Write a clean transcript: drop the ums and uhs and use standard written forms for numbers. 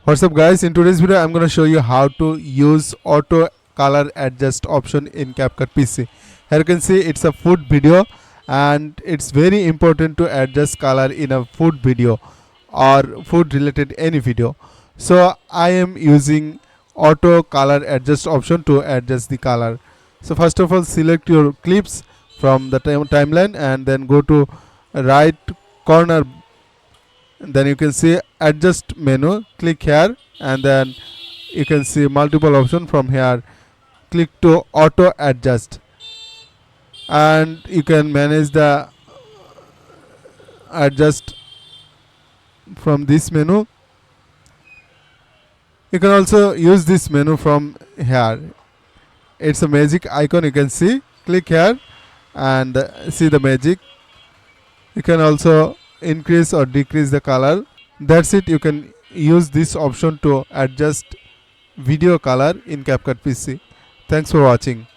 What's up guys, in today's video I'm going to show you how to use auto color adjust option in CapCut PC. Here you can see it's a food video and it's very important to adjust color in a food video or food related any video. So I am using auto color adjust option to adjust the color. So first of all, select your clips from the timeline and then go to right corner. Then you can see adjust menu, click here and then you can see multiple option. From here click to auto adjust and you can manage the adjust from this menu. You can also use this menu from here. It's a magic icon, you can see. Click here and see the magic. You can also increase or decrease the color. That's it. You can use this option to adjust video color in CapCut PC. Thanks for watching.